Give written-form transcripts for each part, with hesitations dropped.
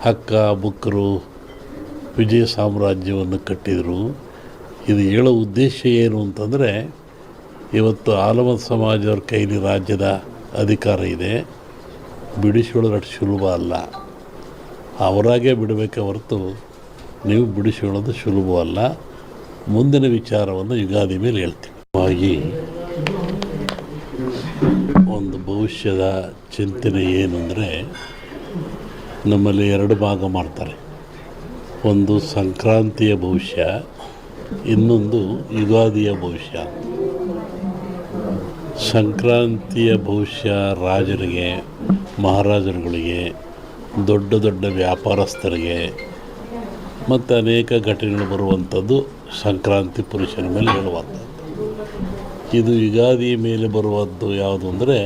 ಹಕ್ಕ ಬುಕ್ಕರು ವಿಜಯ ಸಾಮ್ರಾಜ್ಯವನ್ನು ಕಟ್ಟಿದರು. ಇದು ಹೇಳೋ ಉದ್ದೇಶ ಏನು ಅಂತಂದರೆ, ಇವತ್ತು ಆಲಮತ ಸಮಾಜದವ್ರ ಕೈಲಿ ರಾಜ್ಯದ ಅಧಿಕಾರ ಇದೆ. ಬಿಡಿಸ್ಕೊಳ್ಳೋದು ಅಷ್ಟು ಸುಲಭ ಅಲ್ಲ. ಅವರಾಗೇ ಬಿಡಬೇಕೆ ಹೊರತು ನೀವು ಬಿಡಿಸ್ಕೊಳ್ಳೋದು ಸುಲಭವಲ್ಲ. ಮುಂದಿನ ವಿಚಾರವನ್ನು ಯುಗಾದಿ ಮೇಲೆ ಹೇಳ್ತೀವಿ. ಹಾಗಾಗಿ ಒಂದು ಭವಿಷ್ಯದ ಚಿಂತನೆ ಏನು ಅಂದರೆ, ನಮ್ಮಲ್ಲಿ ಎರಡು ಭಾಗ ಮಾಡ್ತಾರೆ. ಒಂದು ಸಂಕ್ರಾಂತಿಯ ಭವಿಷ್ಯ, ಇನ್ನೊಂದು ಯುಗಾದಿಯ ಭವಿಷ್ಯ. ಸಂಕ್ರಾಂತಿಯ ಭವಿಷ್ಯ ರಾಜರಿಗೆ, ಮಹಾರಾಜರುಗಳಿಗೆ, ದೊಡ್ಡ ದೊಡ್ಡ ವ್ಯಾಪಾರಸ್ಥರಿಗೆ ಮತ್ತು ಅನೇಕ ಘಟನೆಗಳು ಬರುವಂಥದ್ದು ಸಂಕ್ರಾಂತಿ ಪುರುಷನ ಮೇಲೆ ಹೇಳುವಂಥದ್ದು. ಇದು ಯುಗಾದಿ ಮೇಲೆ ಬರುವಂಥದ್ದು ಯಾವುದು ಅಂದರೆ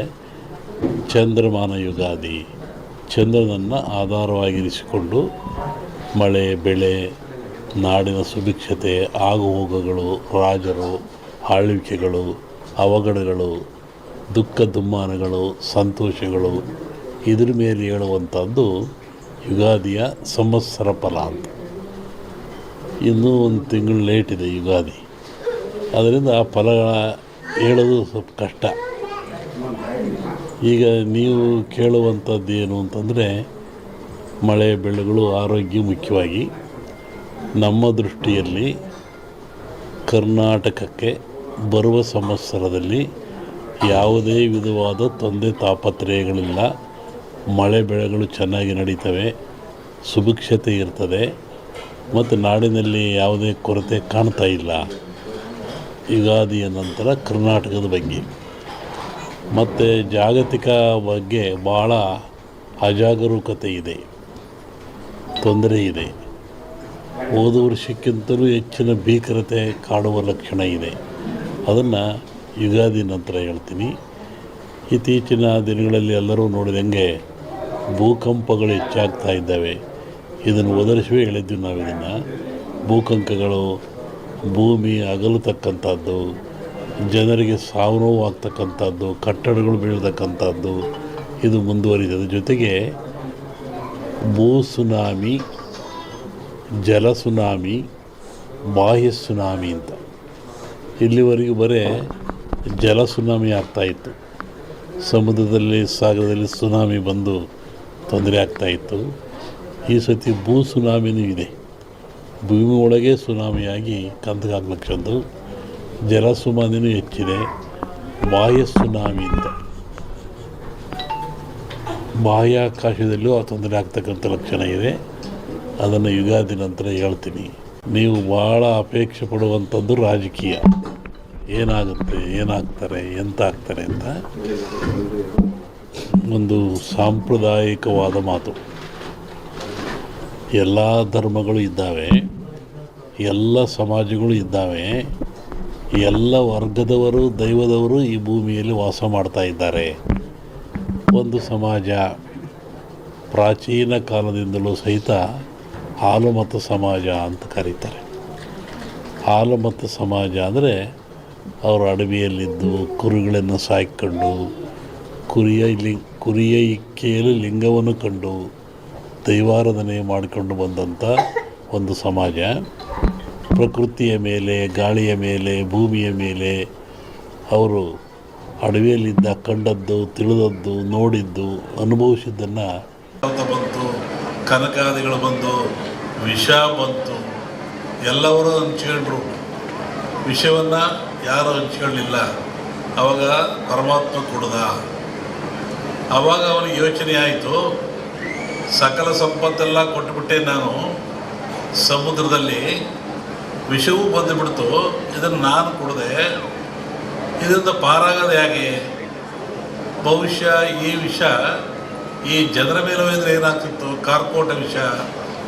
ಚಂದ್ರಮಾನ ಯುಗಾದಿ. ಚಂದ್ರನನ್ನು ಆಧಾರವಾಗಿರಿಸಿಕೊಂಡು ಮಳೆ, ಬೆಳೆ, ನಾಡಿನ ಸುಭಿಕ್ಷತೆ, ಆಗುಹೋಗುಗಳು, ರಾಜರು, ಆಳ್ವಿಕೆಗಳು, ಅವಘಡಗಳು, ದುಃಖ ದುಮ್ಮಾನಗಳು, ಸಂತೋಷಗಳು, ಇದ್ರ ಮೇಲೆ ಹೇಳುವಂಥದ್ದು ಯುಗಾದಿಯ ಸಂವತ್ಸರ ಫಲ ಅಂತ. ಇನ್ನೂ ಒಂದು ತಿಂಗಳು ಲೇಟ್ ಇದೆ ಯುಗಾದಿ. ಅದರಿಂದ ಆ ಫಲಗಳ ಹೇಳೋದು ಸ್ವಲ್ಪ ಕಷ್ಟ. ಈಗ ನೀವು ಕೇಳುವಂಥದ್ದು ಏನು ಅಂತಂದರೆ, ಮಳೆ ಬೆಳೆಗಳು, ಆರೋಗ್ಯ ಮುಖ್ಯವಾಗಿ. ನಮ್ಮ ದೃಷ್ಟಿಯಲ್ಲಿ ಕರ್ನಾಟಕಕ್ಕೆ ಬರುವ ಸಂವತ್ಸರದಲ್ಲಿ ಯಾವುದೇ ವಿಧವಾದ ತೊಂದರೆ ತಾಪತ್ರಯಗಳಿಲ್ಲ. ಮಳೆ ಬೆಳೆಗಳು ಚೆನ್ನಾಗಿ ನಡೀತವೆ, ಸುಭಿಕ್ಷತೆ ಇರ್ತದೆ ಮತ್ತು ನಾಡಿನಲ್ಲಿ ಯಾವುದೇ ಕೊರತೆ ಕಾಣ್ತಾ ಇಲ್ಲ. ಯುಗಾದಿಯ ನಂತರ ಕರ್ನಾಟಕದ ಬಗ್ಗೆ ಮತ್ತು ಜಾಗತಿಕ ಬಗ್ಗೆ ಭಾಳ ಅಜಾಗರೂಕತೆ ಇದೆ, ತೊಂದರೆ ಇದೆ. ಹೋದ ವರ್ಷಕ್ಕಿಂತಲೂ ಹೆಚ್ಚಿನ ಭೀಕರತೆ ಕಾಡುವ ಲಕ್ಷಣ ಇದೆ. ಅದನ್ನು ಯುಗಾದಿ ನಂತರ ಹೇಳ್ತೀನಿ. ಇತ್ತೀಚಿನ ದಿನಗಳಲ್ಲಿ ಎಲ್ಲರೂ ನೋಡಿದಂಗೆ ಭೂಕಂಪಗಳು ಹೆಚ್ಚಾಗ್ತಾ ಇದ್ದಾವೆ. ಇದನ್ನು ಒದರಿಸುವೇ ಹೇಳಿದ್ವಿ ನಾವು. ಇದನ್ನು ಭೂಕಂಪಗಳು, ಭೂಮಿ ಅಗಲತಕ್ಕಂಥದ್ದು, ಜನರಿಗೆ ಸಾವು ನೋವು ಆಗ್ತಕ್ಕಂಥದ್ದು, ಕಟ್ಟಡಗಳು ಬೀಳತಕ್ಕಂಥದ್ದು, ಇದು ಮುಂದುವರಿದ ಜೊತೆಗೆ ಭೂ ಸುನಾಮಿ, ಜಲ ಸುನಾಮಿ, ಬಾಹ್ಯ ಸುನಾಮಿ ಅಂತ. ಇಲ್ಲಿವರೆಗೂ ಬರೀ ಜಲ ಸುನಾಮಿ ಆಗ್ತಾಯಿತ್ತು. ಸಮುದ್ರದಲ್ಲಿ, ಸಾಗರದಲ್ಲಿ ಸುನಾಮಿ ಬಂದು ತೊಂದರೆ ಆಗ್ತಾಯಿತ್ತು. ಈ ಸತಿ ಭೂ ಸುನಾಮಿನೂ ಇದೆ. ಭೂಮಿ ಒಳಗೆ ಸುನಾಮಿಯಾಗಿ ಕಂದಗಾಗ್ಲಕ್ಷದ್ದು. ಜಲ ಸುನಾಮಿನೂ ಹೆಚ್ಚಿದೆ. ಬಾಹ್ಯ ಸುನಾಮಿ ಅಂತ ಬಾಹ್ಯಾಕಾಶದಲ್ಲೂ ಆ ತೊಂದರೆ ಆಗ್ತಕ್ಕಂಥ ಲಕ್ಷಣ ಇದೆ. ಅದನ್ನು ಯುಗಾದಿ ನಂತರ ಹೇಳ್ತೀನಿ. ನೀವು ಭಾಳ ಅಪೇಕ್ಷೆ ಪಡುವಂಥದ್ದು ರಾಜಕೀಯ. ಏನಾಗುತ್ತೆ, ಏನಾಗ್ತಾರೆ, ಎಂತ ಆಗ್ತಾರೆ ಅಂತ ಒಂದು ಸಾಂಪ್ರದಾಯಿಕವಾದ ಮಾತು. ಎಲ್ಲ ಧರ್ಮಗಳು ಇದ್ದಾವೆ, ಎಲ್ಲ ಸಮಾಜಗಳು ಇದ್ದಾವೆ, ಎಲ್ಲ ವರ್ಗದವರು, ದೈವದವರು ಈ ಭೂಮಿಯಲ್ಲಿ ವಾಸ ಮಾಡ್ತಾ ಇದ್ದಾರೆ. ಒಂದು ಸಮಾಜ ಪ್ರಾಚೀನ ಕಾಲದಿಂದಲೂ ಸಹಿತ ಹಾಲುಮತ ಸಮಾಜ ಅಂತ ಕರೀತಾರೆ. ಹಾಲುಮತ ಸಮಾಜ ಅಂದರೆ ಅವರು ಅಡವಿಯಲ್ಲಿದ್ದು ಕುರಿಗಳನ್ನು ಸಾಕಿಕೊಂಡು, ಕುರಿಯ ಇಕ್ಕೆಯಲ್ಲಿ ಲಿಂಗವನ್ನು ಕಂಡು ದೈವಾರಾಧನೆ ಮಾಡಿಕೊಂಡು ಬಂದಂಥ ಒಂದು ಸಮಾಜ. ಪ್ರಕೃತಿಯ ಮೇಲೆ, ಗಾಳಿಯ ಮೇಲೆ, ಭೂಮಿಯ ಮೇಲೆ ಅವರು ಅಡವಿಯಲ್ಲಿದ್ದ ಕಂಡದ್ದು, ತಿಳಿದದ್ದು, ನೋಡಿದ್ದು, ಅನುಭವಿಸಿದ್ದನ್ನು ಬಂತು. ಕನಕಾದಿಗಳು ಬಂದು, ವಿಷ ಬಂತು, ಎಲ್ಲರೂ ಹಂಚ್ಕೊಂಡ್ರು. ವಿಷವನ್ನು ಯಾರು ಹಂಚ್ಕೊಳ್ಳಿಲ್ಲ. ಆವಾಗ ಪರಮಾತ್ಮ ಕೊಡ್ದ. ಆವಾಗ ಅವನಿಗೆ ಯೋಚನೆ ಆಯಿತು, ಸಕಲ ಸಂಪತ್ತೆಲ್ಲ ಕೊಟ್ಟುಬಿಟ್ಟೆ ನಾನು, ಸಮುದ್ರದಲ್ಲಿ ವಿಷವೂ ಬಂದುಬಿಡ್ತು, ಇದನ್ನು ನಾನು ಕೊಡದೆ, ಇದರಿಂದ ಪಾರಾಗೋದು ಹೇಗೆ? ಬಹುಶಃ ಈ ವಿಷ ಈ ಜನರ ಮೇಲೆ ಹೋದರೆ ಏನಾಗ್ತಿತ್ತು, ಕಾರ್ಕೋಟ ವಿಷ.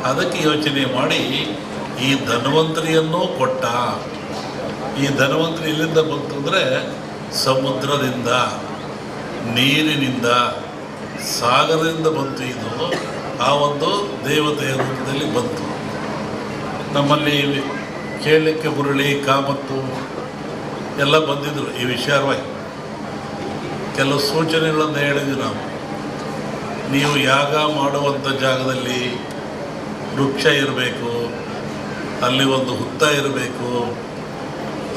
ಅದಕ್ಕೆ ಯೋಚನೆ ಮಾಡಿ ಈ ಧನ್ವಂತರಿಯನ್ನು ಕೊಟ್ಟ. ಈ ಧನ್ವಂತರಿ ಎಲ್ಲಿಂದ ಬಂತು ಅಂದರೆ ಸಮುದ್ರದಿಂದ, ನೀರಿನಿಂದ, ಸಾಗರದಿಂದ ಬಂತು. ಇದು ಆ ಒಂದು ದೇವತೆಯ ರೂಪದಲ್ಲಿ ಬಂತು. ನಮ್ಮಲ್ಲಿ ಕೇಳಲಿಕ್ಕೆ ಹುರುಳಿ, ಕಾಮತ್ತು ಎಲ್ಲ ಬಂದಿದ್ದರು ಈ ವಿಚಾರವಾಗಿ. ಕೆಲವು ಸೂಚನೆಗಳನ್ನು ಹೇಳಿದ್ವಿ ನಾವು. ನೀವು ಯಾಗ ಮಾಡುವಂಥ ಜಾಗದಲ್ಲಿ ವೃಕ್ಷ ಇರಬೇಕು, ಅಲ್ಲಿ ಒಂದು ಹುತ್ತ ಇರಬೇಕು,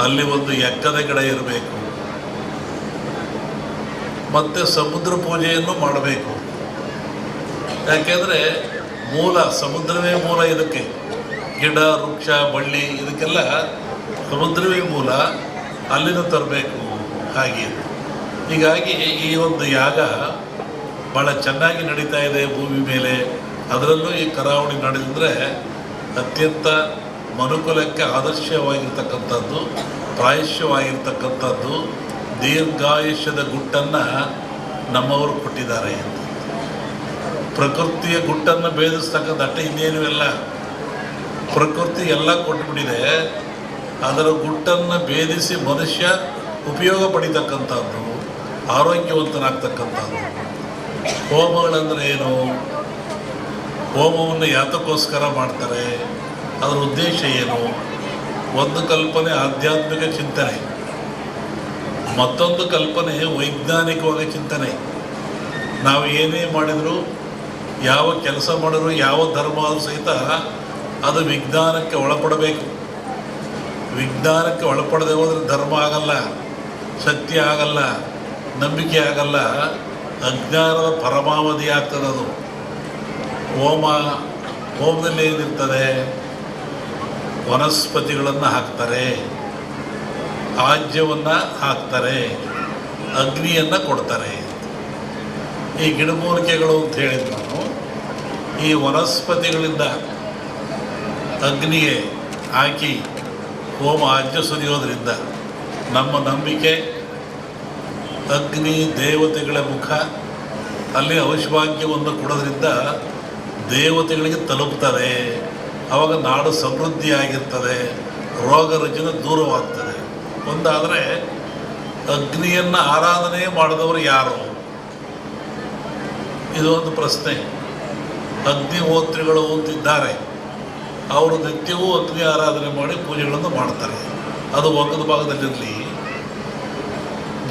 ಅಲ್ಲಿ ಒಂದು ಎಕ್ಕದ ಗಿಡ ಇರಬೇಕು, ಮತ್ತು ಸಮುದ್ರ ಪೂಜೆಯನ್ನು ಮಾಡಬೇಕು. ಯಾಕೆಂದರೆ ಮೂಲ ಸಮುದ್ರವೇ ಮೂಲ. ಇದಕ್ಕೆ ಗಿಡ ವೃಕ್ಷ ಬಳ್ಳಿ ಇದಕ್ಕೆಲ್ಲ ಸಮುದ್ರವೇ ಮೂಲ, ಅಲ್ಲಿಂದ ತರಬೇಕು. ಹೀಗಾಗಿ ಈ ಒಂದು ಯಾಗ ಭಾಳ ಚೆನ್ನಾಗಿ ನಡೀತಾ ಇದೆ ಭೂಮಿ ಮೇಲೆ. ಅದರಲ್ಲೂ ಈ ಕರಾವಳಿ ನಡೆದಿದ್ರೆ ಅತ್ಯಂತ ಮನುಕುಲಕ್ಕೆ ಆದರ್ಶವಾಗಿರ್ತಕ್ಕಂಥದ್ದು, ಪ್ರಾಯಶ್ಯವಾಗಿರ್ತಕ್ಕಂಥದ್ದು, ದೀರ್ಘಾಯುಷ್ಯದ ಗುಟ್ಟನ್ನು ನಮ್ಮವರು ಕೊಟ್ಟಿದ್ದಾರೆ. ಪ್ರಕೃತಿಯ ಗುಟ್ಟನ್ನು ಭೇದಿಸ್ತಕ್ಕಂಥ ಅಟ್ಟ ಇನ್ನೇನು ಇಲ್ಲ, ಪ್ರಕೃತಿ ಎಲ್ಲ ಕೊಟ್ಟುಬಿಟ್ಟಿದೆ. ಅದರ ಗುಟ್ಟನ್ನು ಭೇದಿಸಿ ಮನುಷ್ಯ ಉಪಯೋಗ ಪಡಿತಕ್ಕಂಥದ್ದು, ಆರೋಗ್ಯವಂತನಾಗ್ತಕ್ಕಂಥದ್ದು. ಹೋಮಗಳಂದರೆ ಏನು? ಹೋಮವನ್ನು ಯಾತಕ್ಕೋಸ್ಕರ ಮಾಡ್ತಾರೆ? ಅದರ ಉದ್ದೇಶ ಏನು? ಒಂದು ಕಲ್ಪನೆ ಆಧ್ಯಾತ್ಮಿಕ ಚಿಂತನೆ, ಮತ್ತೊಂದು ಕಲ್ಪನೆ ವೈಜ್ಞಾನಿಕವಾಗಿ ಚಿಂತನೆ. ನಾವು ಏನೇ ಮಾಡಿದರೂ, ಯಾವ ಕೆಲಸ ಮಾಡಿದ್ರು, ಯಾವ ಧರ್ಮ ಸಹಿತ ಅದು ವಿಜ್ಞಾನಕ್ಕೆ ಒಳಪಡಬೇಕು. ವಿಜ್ಞಾನಕ್ಕೆ ಒಳಪಡದೆ ಹೋದರೆ ಧರ್ಮ ಆಗಲ್ಲ, ಸತ್ಯ ಆಗಲ್ಲ, ನಂಬಿಕೆ ಆಗಲ್ಲ, ಅಜ್ಞಾನದ ಪರಮಾವಧಿ ಆಗ್ತದೆ. ಅದು ಹೋಮದಲ್ಲಿ ಏನಿರ್ತದೆ? ವನಸ್ಪತಿಗಳನ್ನು ಹಾಕ್ತಾರೆ, ಆಜ್ಯವನ್ನು ಹಾಕ್ತಾರೆ, ಅಗ್ನಿಯನ್ನು ಕೊಡ್ತಾರೆ. ಈ ಗಿಡಮೂಲಿಕೆಗಳು ಅಂತ ಹೇಳಿದ್ರು ನಾನು. ಈ ವನಸ್ಪತಿಗಳಿಂದ ಅಗ್ನಿಗೆ ಹಾಕಿ ಹೋಮ ಆಜ್ಯ ಸುರಿಯೋದ್ರಿಂದ ನಮ್ಮ ನಂಬಿಕೆ ಅಗ್ನಿ ದೇವತೆಗಳ ಮುಖ, ಅಲ್ಲಿ ಔಷಭಾಗ್ಯವನ್ನು ಕೊಡೋದ್ರಿಂದ ದೇವತೆಗಳಿಗೆ ತಲುಪ್ತದೆ. ಆವಾಗ ನಾಡು ಸಮೃದ್ಧಿಯಾಗಿರ್ತದೆ, ರೋಗ ರುಜಿನ ದೂರವಾಗ್ತದೆ. ಒಂದಾದರೆ ಅಗ್ನಿಯನ್ನು ಆರಾಧನೆ ಮಾಡಿದವರು ಯಾರು? ಇದು ಒಂದು ಪ್ರಶ್ನೆ. ಅಗ್ನಿಹೋತ್ರಿಗಳು ಅಂತಿದ್ದಾರೆ, ಅವರು ನಿತ್ಯವೂ ಅಗ್ನಿ ಆರಾಧನೆ ಮಾಡಿ ಪೂಜೆಗಳನ್ನು ಮಾಡ್ತಾರೆ. ಅದು ಒಗ್ಗದ ಭಾಗದಲ್ಲಿರಲಿ.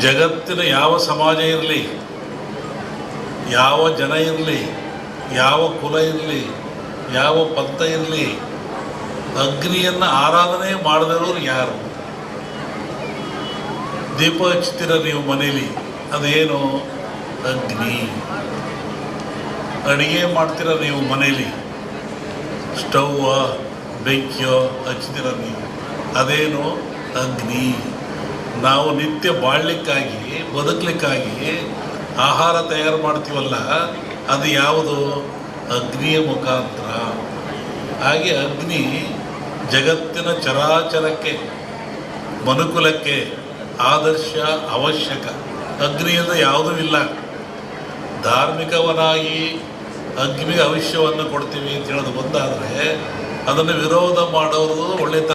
ಜಗತ್ತಿನ ಯಾವ ಸಮಾಜ ಇರಲಿ, ಯಾವ ಜನ ಇರಲಿ, ಯಾವ ಕುಲ ಇರಲಿ, ಯಾವ ಪಂಥ ಇರಲಿ, ಅಗ್ನಿಯನ್ನು ಆರಾಧನೆ ಮಾಡದಿರೋರು ಯಾರು? ದೀಪ ಹಚ್ತೀರ ನೀವು ಮನೇಲಿ, ಅದೇನು? ಅಗ್ನಿ. ಅಡುಗೆ ಮಾಡ್ತೀರ ನೀವು ಮನೇಲಿ, ಸ್ಟವ್ವ ಬೆಂಕಿಯೋ ಹಚ್ತೀರ ನೀವು, ಅದೇನು? ಅಗ್ನಿ. ನಾವು ನಿತ್ಯ ಬಾಳಲಿಕ್ಕಾಗಿ, ಬದುಕಲಿಕ್ಕಾಗಿ ಆಹಾರ ತಯಾರು ಮಾಡ್ತೀವಲ್ಲ, ಅದು ಯಾವುದು? ಅಗ್ನಿಯ ಮುಖಾಂತರ. ಹಾಗೆ ಅಗ್ನಿ ಜಗತ್ತಿನ ಚರಾಚರಕ್ಕೆ, ಮನುಕುಲಕ್ಕೆ ಆದರ್ಶ, ಅವಶ್ಯಕ. ಅಗ್ನಿಯಿಂದ ಯಾವುದೂ ಇಲ್ಲ. ಧಾರ್ಮಿಕವನಾಗಿ ಅಗ್ನಿಗೆ ಅವಶ್ಯವನ್ನು ಕೊಡ್ತೀವಿ ಅಂತ ಹೇಳೋದು ಬಂದಾದರೆ ಅದನ್ನು ವಿರೋಧ ಮಾಡೋದು ಒಳ್ಳೆಯ